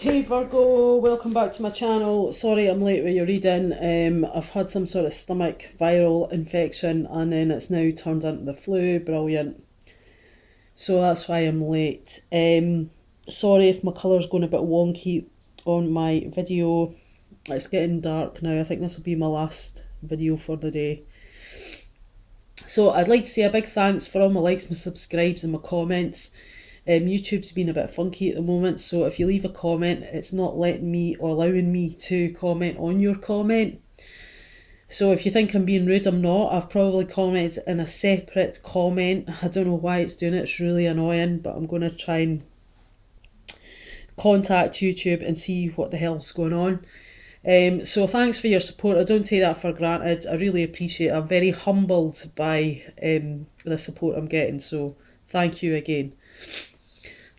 Hey Virgo, welcome back to my channel. Sorry I'm late with your reading. I've had some sort of stomach viral infection and then it's now turned into the flu. Brilliant. So that's why I'm late. Sorry if my colour's going a bit wonky on my video. It's getting dark now. I think this will be my last video for the day. So I'd like to say a big thanks for all my likes, my subscribes and my comments. YouTube's been a bit funky at the moment, so if you leave a comment, it's not letting me or allowing me to comment on your comment. So if you think I'm being rude, I'm not. I've probably commented in a separate comment. I don't know why it's doing it. It's really annoying, but I'm going to try and contact YouTube and see what the hell's going on. So thanks for your support. I don't take that for granted. I really appreciate it. I'm very humbled by the support I'm getting. So thank you again.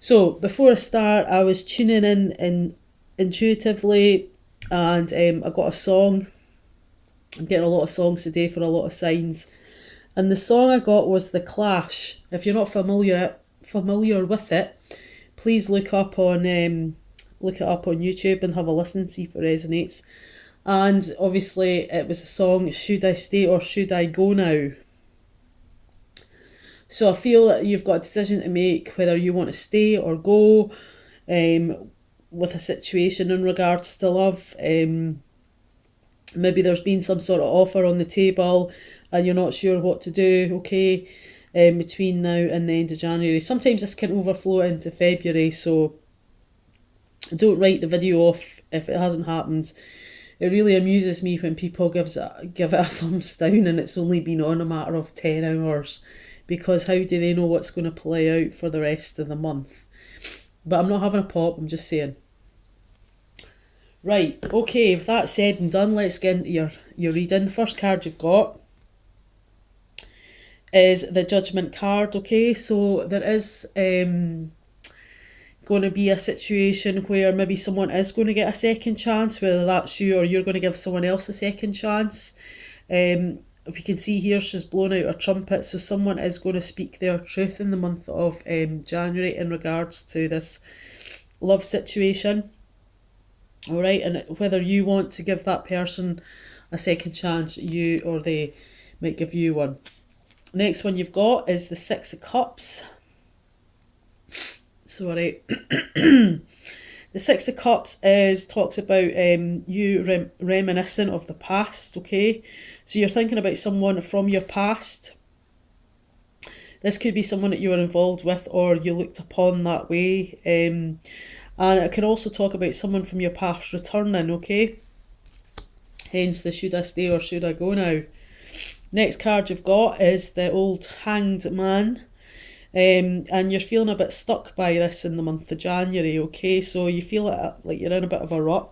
So before I start, I was tuning in intuitively, and I got a song. I'm getting a lot of songs today for a lot of signs, and the song I got was The Clash. If you're not familiar with it, please look it up on YouTube and have a listen, see if it resonates. And obviously, it was a song "Should I Stay or Should I Go Now?" So I feel that you've got a decision to make whether you want to stay or go with a situation in regards to love. Maybe there's been some sort of offer on the table and you're not sure what to do, okay, between now and the end of January. Sometimes this can overflow into February, so don't write the video off if it hasn't happened. It really amuses me when people give it a thumbs down and it's only been on a matter of 10 hours. Because how do they know what's going to play out for the rest of the month? But I'm not having a pop, I'm just saying. Right, okay, with that said and done, let's get into your reading. The first card you've got is the Judgment card, okay? So there is going to be a situation where maybe someone is going to get a second chance, whether that's you or you're going to give someone else a second chance. We can see here she's blown out a trumpet, so someone is going to speak their truth in the month of January in regards to this love situation. All right, and whether you want to give that person a second chance, you or they might give you one. Next one you've got is the Six of Cups. Sorry. The Six of Cups talks about you reminiscing of the past, okay? So you're thinking about someone from your past. This could be someone that you were involved with or you looked upon that way. And it can also talk about someone from your past returning, okay? Hence the should I stay or should I go now? Next card you've got is the old Hanged Man. And you're feeling a bit stuck by this in the month of January, okay? So you feel like you're in a bit of a rut.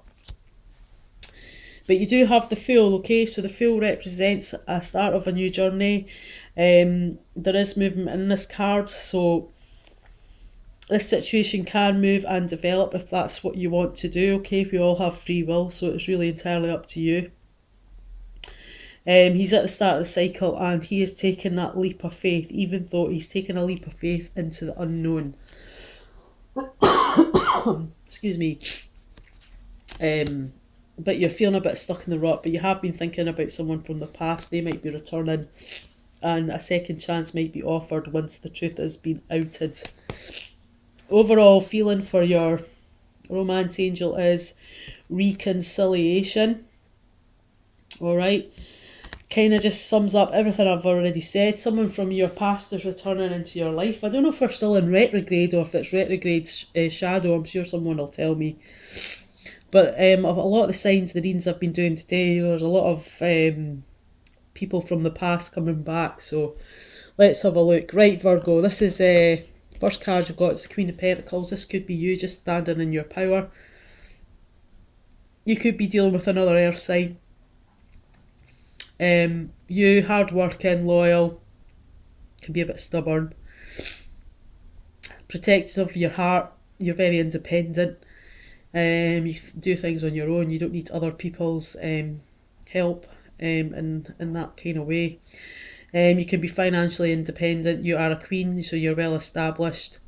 But you do have the Fool, okay? So the Fool represents a start of a new journey. There is movement in this card, so this situation can move and develop if that's what you want to do, okay? We all have free will, so it's really entirely up to you. He's at the start of the cycle and he is taking that leap of faith, even though he's taking a leap of faith into the unknown. Excuse me. But you're feeling a bit stuck in the rut, but you have been thinking about someone from the past. They might be returning and a second chance might be offered once the truth has been outed. Overall feeling for your romance angel is reconciliation. All right. Kind of just sums up everything I've already said. Someone from your past is returning into your life. I don't know if we're still in retrograde or if it's retrograde shadow. I'm sure someone will tell me. But a lot of the signs, the readings I've been doing today, there's a lot of people from the past coming back. So let's have a look. Right, Virgo, this is first card you've got is the Queen of Pentacles. This could be you just standing in your power. You could be dealing with another earth sign. You, hardworking, loyal, can be a bit stubborn, protective of your heart, you're very independent, you do things on your own, you don't need other people's help in that kind of way. You can be financially independent, you are a queen, so you're well established.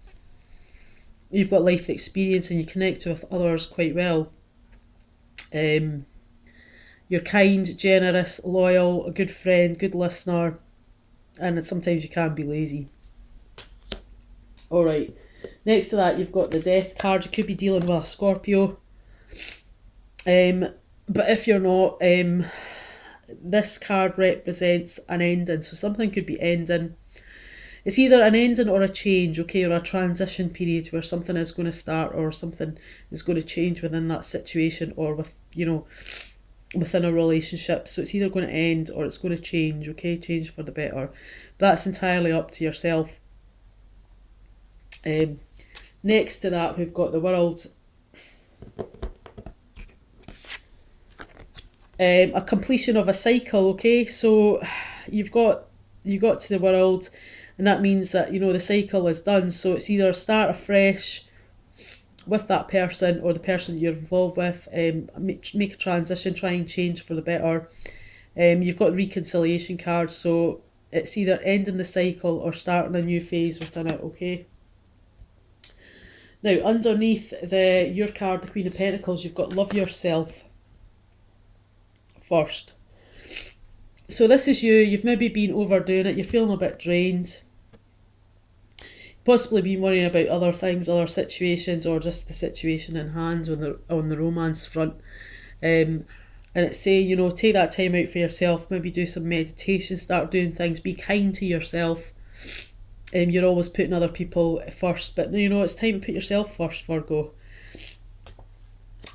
you've got life experience and you connect with others quite well. You're kind, generous, loyal, a good friend, good listener, and sometimes you can be lazy. Alright, next to that you've got the Death card. You could be dealing with a Scorpio. But if you're not, this card represents an ending. So something could be ending. It's either an ending or a change, okay, or a transition period where something is going to start or something is going to change within that situation or with, within a relationship. So it's either going to end or it's going to change, okay, change for the better. But that's entirely up to yourself. Next to that, we've got the World. A completion of a cycle, okay, so you got to the World, and that means that the cycle is done. So it's either start afresh with that person or the person you're involved with, make a transition, try and change for the better. You've got reconciliation cards, so it's either ending the cycle or starting a new phase within it, okay. Now underneath your card, the Queen of Pentacles, you've got love yourself first. So this is you've maybe been overdoing it, you're feeling a bit drained, possibly been worrying about other things, other situations, or just the situation in hand on the romance front. And it's saying, take that time out for yourself, maybe do some meditation, start doing things, be kind to yourself. You're always putting other people first, but it's time to put yourself first, Virgo.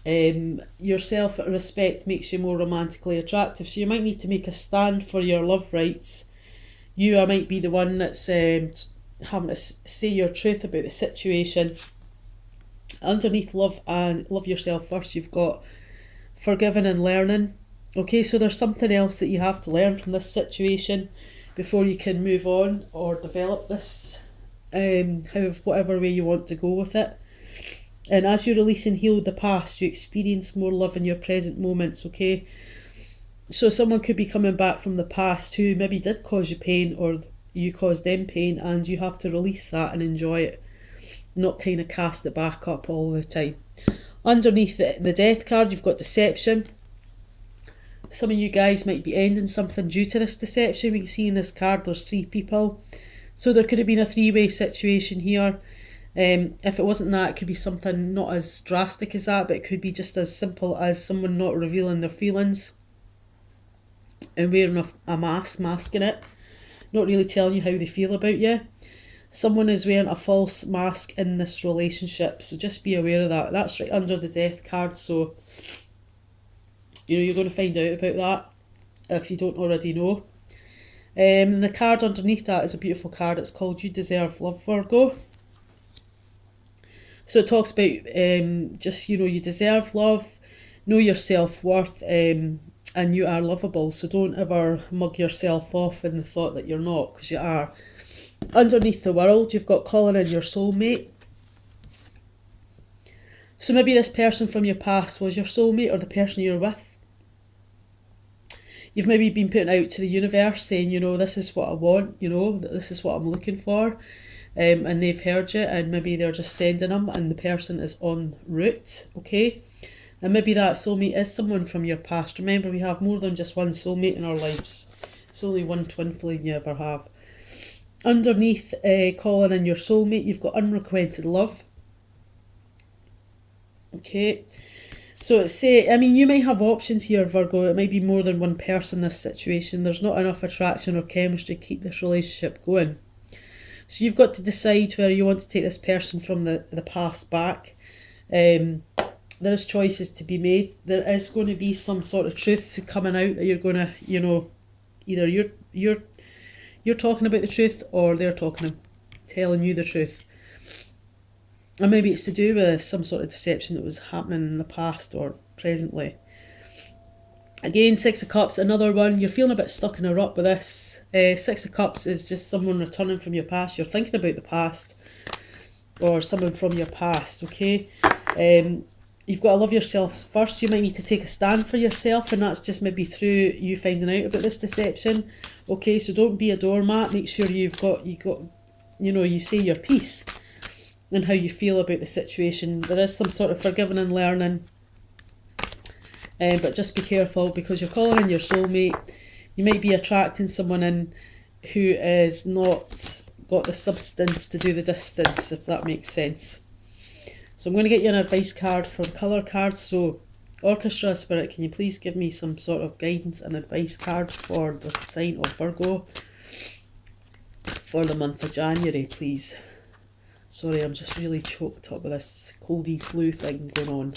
Your self-respect makes you more romantically attractive, so you might need to make a stand for your love rights. You might be the one that's having to say your truth about the situation. Underneath love and love yourself first, you've got forgiving and learning. Okay, so there's something else that you have to learn from this situation before you can move on or develop this, whatever way you want to go with it. And as you release and heal the past, you experience more love in your present moments, okay? So someone could be coming back from the past who maybe did cause you pain or you caused them pain, and you have to release that and enjoy it, not kind of cast it back up all the time. Underneath the Death card, you've got deception. Some of you guys might be ending something due to this deception. We can see in this card there's 3 people. So there could have been a 3-way situation here. If it wasn't that, it could be something not as drastic as that, but it could be just as simple as someone not revealing their feelings and wearing a mask, masking it, not really telling you how they feel about you. Someone is wearing a false mask in this relationship, so just be aware of that. That's right under the Death card, so you're going to find out about that if you don't already know. And the card underneath that is a beautiful card. It's called You Deserve Love, Virgo. So it talks about you deserve love, know your self-worth, and you are lovable. So don't ever mug yourself off in the thought that you're not, because you are. Underneath the World, you've got calling in your soulmate. So maybe this person from your past was your soulmate or the person you're with. You've maybe been putting out to the universe saying, this is what I want, this is what I'm looking for. And they've heard you, and maybe they're just sending them and the person is en route, okay? And maybe that soulmate is someone from your past. Remember, we have more than just one soulmate in our lives. It's only one twin flame you ever have. Underneath calling in your soulmate, you've got unrequited love. Okay, so it's you may have options here, Virgo. It might be more than one person in this situation. There's not enough attraction or chemistry to keep this relationship going. So you've got to decide whether you want to take this person from the past back. There is choices to be made. There is going to be some sort of truth coming out that you're going to, either you're talking about the truth or they're telling you the truth. And maybe it's to do with some sort of deception that was happening in the past or presently. Again, 6 of Cups, another one. You're feeling a bit stuck in a rut with this. 6 of Cups is just someone returning from your past. You're thinking about the past or someone from your past, okay? You've got to love yourself first. You might need to take a stand for yourself, and that's just maybe through you finding out about this deception. Okay, so don't be a doormat. Make sure you say your piece. and how you feel about the situation. There is some sort of forgiving and learning, but just be careful because you're calling in your soulmate. You might be attracting someone in who is not got the substance to do the distance, if that makes sense. So I'm going to get you an advice card from colour cards. So Orchestra Spirit, can you please give me some sort of guidance and advice card for the sign of Virgo for the month of January, please? Sorry, I'm just really choked up with this coldy flu thing going on.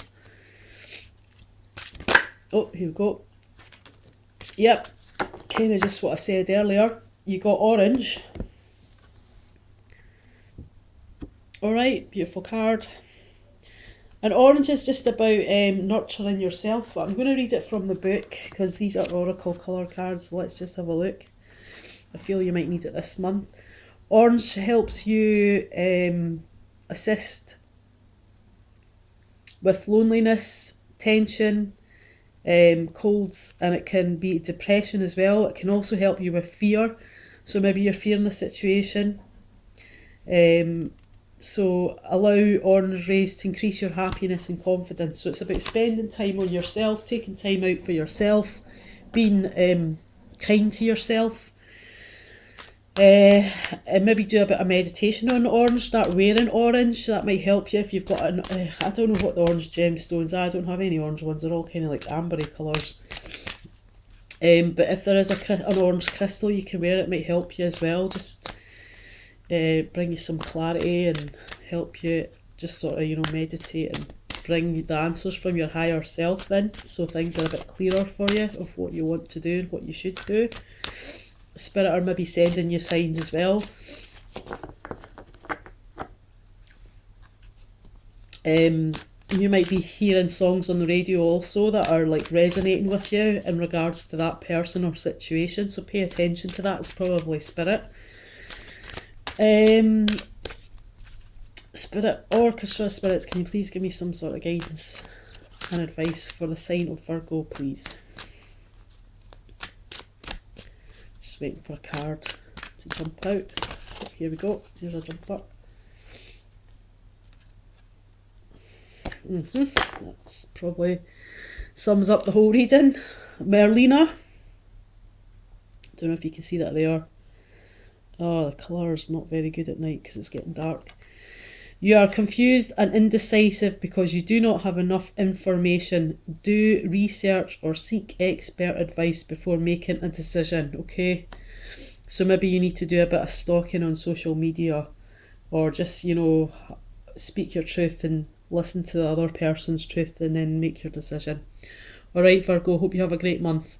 Oh, here we go. Yep, kind of just what I said earlier. You got orange. Alright, beautiful card. And orange is just about nurturing yourself. But I'm going to read it from the book because these are oracle colour cards. So let's just have a look. I feel you might need it this month. Orange helps you assist with loneliness, tension, colds, and it can be depression as well. It can also help you with fear. So maybe you're fearing the situation. So allow orange rays to increase your happiness and confidence. So it's about spending time on yourself, taking time out for yourself, being kind to yourself. And maybe do a bit of meditation on orange, start wearing orange. That might help you if you've got an, I don't know what the orange gemstones are. I don't have any orange ones. They're all kind of like ambery colours. But if there is an orange crystal you can wear, it might help you as well. Just bring you some clarity and help you just sort of, you know, meditate and bring the answers from your higher self in, so things are a bit clearer for you of what you want to do and what you should do. Spirit are maybe sending you signs as well. You might be hearing songs on the radio also that are like resonating with you in regards to that person or situation, so pay attention to that. It's probably Spirit. Spirit, Orchestra Spirits, can you please give me some sort of guidance and advice for the sign of Virgo, please? Just waiting for a card to jump out. Oh, here we go, here's a jumper. That's probably sums up the whole reading. Merlina. Don't know if you can see that there. Oh, the colour's not very good at night because it's getting dark. You are confused and indecisive because you do not have enough information. Do research or seek expert advice before making a decision, okay? So maybe you need to do a bit of stalking on social media, or just, you know, speak your truth and listen to the other person's truth and then make your decision. Alright, Virgo, hope you have a great month.